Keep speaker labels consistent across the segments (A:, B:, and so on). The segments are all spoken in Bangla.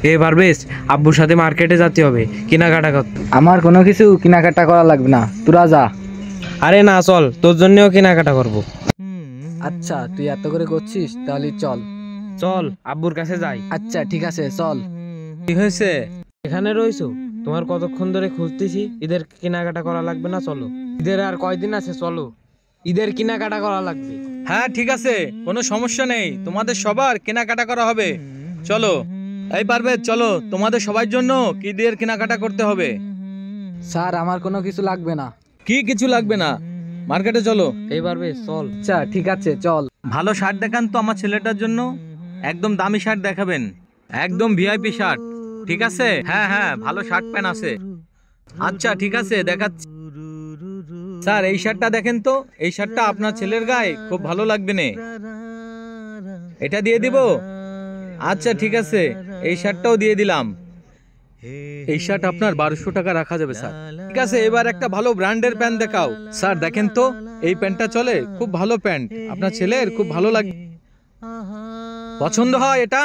A: এ পারবেশ, আব্বুর সাথে মার্কেটে যেতে হবে, কেনাকাটা করতে।
B: আমার কোনো কিছু কেনাকাটা করা লাগবে না, তোরা যা।
A: আরে না, চল, তোর জন্যও কেনাকাটা করব।
B: আচ্ছা, তুই এত করে করছিস, তাহলে চল।
A: চল আব্বুর কাছে যাই।
B: আচ্ছা ঠিক আছে, চল।
A: কি হয়েছে, এখানে রইছো? তোমার কতক্ষণ ধরে খুঁজতেছি। ঈদের কেনাকাটা করা লাগবে না? চলো, ঈদের আর কয়দিন আছে, চলো ঈদের কেনাকাটা করা লাগবে।
C: হ্যাঁ ঠিক আছে, কোনো সমস্যা নেই, তোমাদের সবার কেনাকাটা করা হবে। চলো, এই পারবে, চলো, তোমাদের সবার জন্য কি দিয়ে কেনাকাটা করতে হবে।
B: স্যার, আমার কোনো কিছু লাগবে না।
C: কি কিছু লাগবে না? মার্কেটে চলো।
A: এই পারবে, চল।
B: আচ্ছা ঠিক আছে, চল।
C: ভালো শার্ট দেখান তো আমার ছেলেটার জন্য, একদম দামি শার্ট দেখাবেন, একদম ভিআইপি শার্ট, ঠিক আছে? হ্যাঁ হ্যাঁ, ভালো শার্ট প্যান্ট আছে। আচ্ছা ঠিক আছে, দেখাচ্ছি। স্যার এই শার্টটা দেখেন তো, এই শার্টটা আপনার ছেলের গায়ে খুব ভালো লাগবে না, এটা দিয়ে দিব? আচ্ছা ঠিক আছে, এই শার্টটাও দিয়ে দিলাম। এই শার্ট আপনার 1200 টাকা রাখা যাবে স্যার। ঠিক আছে, এবার একটা ভালো ব্র্যান্ডের প্যান্ট দেখাও। স্যার দেখেন তো, এই প্যান্টটা চলে, খুব ভালো প্যান্ট, আপনার ছেলের খুব ভালো লাগে, পছন্দ হয় এটা?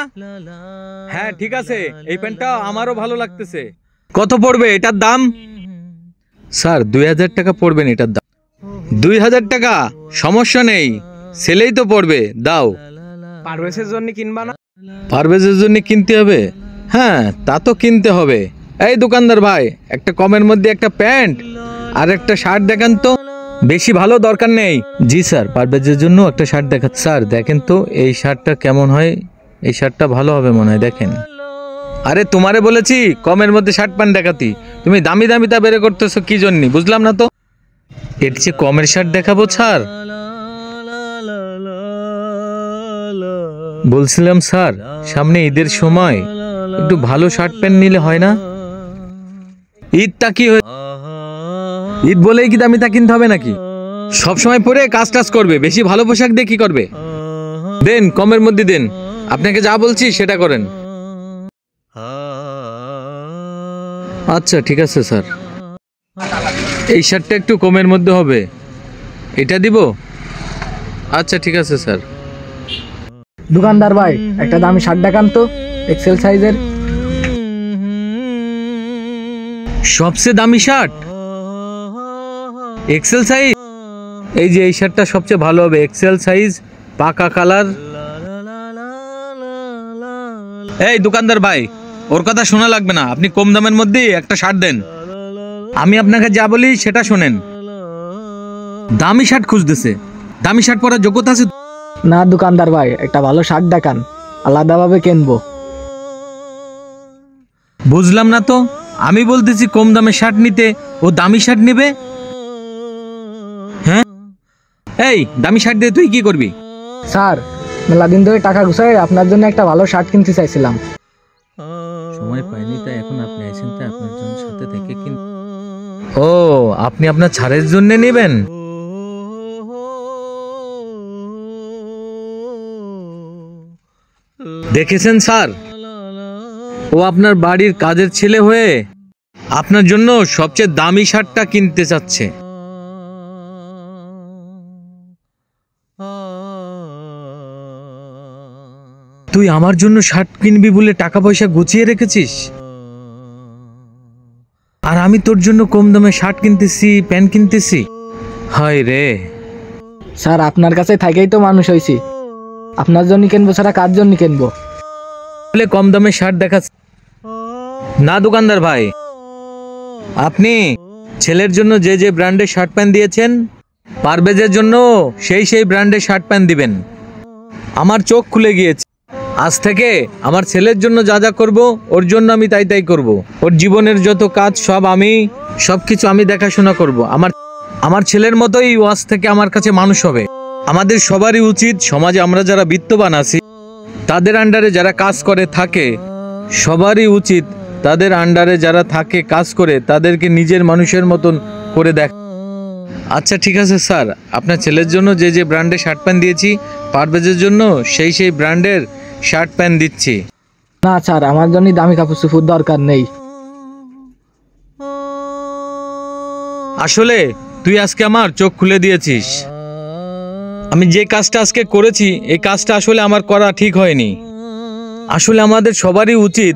C: হ্যাঁ ঠিক আছে, এই প্যান্টটা আমারও ভালো লাগতেছে। কত পড়বে এটার দাম? স্যার 2000 টাকা পড়বেন এটার দাম। 2000 টাকা? সমস্যা নেই, ছেলেই তো পড়বে, দাও।
A: পারভেজের জন্য কিনবা না?
C: পারভেজের জন্য কিনতে হবে? হ্যাঁ তা তো কিনতে হবে। এই দোকানদার ভাই, একটা কমের মধ্যে একটা প্যান্ট আর একটা শার্ট দেখান তো, বেশি ভালো দরকার নেই। জি স্যার, পারভেজের জন্য একটা শার্ট দেখান। স্যার দেখেন তো এই শার্টটা কেমন হয়, এই শার্টটা ভালো হবে মনে হয়, দেখেন। আরে তোমারে বলেছি কমের মধ্যে শার্ট প্যান্ট দেখাতি, তুমি দামি দামি তা বের করতেছো কি জন্য, বুঝলাম না তো। এর চেয়ে কমের শার্ট দেখাবো স্যার? বলছিলাম স্যার, সামনে ঈদের সময় একটু ভালো শার্ট প্যান্ট নিলে হয় না? ঈদটা কি হয়, ঈদ বলেই কি দামি তা কিনতে হবে নাকি? সব সময় পরে কাজ টাজ করবে, বেশি ভালো পোশাক দিয়ে কি করবে? দেন, কমের মধ্যে দেন, আপনাকে যা বলছি সেটা করেন। আচ্ছা ঠিক আছে স্যার, এই শার্টটা একটু কমের মধ্যে হবে, এটা দিব? আচ্ছা ঠিক আছে স্যার।
B: দোকানদার ভাই, একটা দামি শার্ট দেখান তো, এক্সেল সাইজের।
C: সবচেয়ে দামি শার্ট এক্সেল সাইজ? এই যে এই শার্টটা সবচেয়ে ভালো হবে, এক্সেল সাইজ, পাকা কালার। এই দোকানদার ভাই, ওর কথা শোনা লাগবে না, আপনি কম দামের মধ্যে একটা শার্ট দেন। আমি আপনাকে যা বলি সেটা শোনেন। দামি শার্ট খুঁজতেছে, দামি শার্ট পরার যোগ্যতা আছে?
B: না দোকানদার ভাই, একটা ভালো শার্ট দেখান, আলাদাভাবে কিনবো।
C: বুঝলাম না তো, আমি বলতেছি কম দামে শার্ট নিতে, ও দামি শার্ট নিবে। হ্যাঁ, এই দামি শার্ট দিয়ে তুই কি করবি?
B: স্যার, মেলা দিন ধরে টাকা গুছাই আপনার জন্য একটা ভালো শার্ট কিনতে চাইছিলাম।
C: সময় পাইনি, তাই এখন আপনি আইছেন, তাই আপনার জন্য সাথে থেকে ও, আপনি আপনার ছাড়ের জন্য নেবেন? দেখেছেন স্যার, ও আপনার বাড়ির কাজের ছেলে হয়ে আপনার জন্য সবচেয়ে দামি শার্টটা কিনতে চাচ্ছে। তুই আমার জন্য শার্ট কিনবি বলে টাকা পয়সা গুছিয়ে রেখেছিস, আর আমি তোর জন্য কম দামে শার্ট কিনতেছি, প্যান্ট কিনতেছি। হায় রে।
B: স্যার, আপনার কাছে থাকেই তো মানুষ হয়েছি, আপনার জন্য কিনবো ছাড়া কার জন্য কিনবো?
C: বলে কম দামে শার্ট দেখাচ্ছে না দোকানদার ভাই, আপনি ছেলের জন্য যে যে ব্র্যান্ডের শার্ট প্যান্ট দিয়েছেন, পারভেজের জন্য সেই ব্র্যান্ডের শার্ট প্যান্ট দিবেন। আমার চোখ খুলে গিয়েছে, আজ থেকে আমার ছেলের জন্য যা যা করবো, ওর জন্য আমি তাই করব। ওর জীবনের যত কাজ সবকিছু আমি দেখাশোনা করব। আমার ছেলের মতোই ও আজ থেকে আমার কাছে মানুষ হবে। আমাদের সবারই উচিত, সমাজে আমরা যারা বিত্তবান আছি, তাদের আন্ডারে যারা কাজ করে থাকে, সবারই উচিত তাদের আন্ডারে যারা থাকে কাজ করে, তাদেরকে নিজের মানুষের মতন করে দেখ। আচ্ছা ঠিক আছে স্যার, আপনার ছেলের জন্য যে যে ব্র্যান্ডের শার্ট প্যান্ট দিয়েছি, পারভেজের জন্য সেই ব্র্যান্ডের শার্ট প্যান্ট দিচ্ছি।
B: না স্যার, আমার জন্য দামি কাপড় চোপড় দরকার নেই।
C: আসলে তুই আজকে আমার চোখ খুলে দিয়েছিস। আমি যে কাজটা আজকে করেছি, এই কাজটা আসলে আমার করা ঠিক হয়নি। আসলে আমাদের সবারই উচিত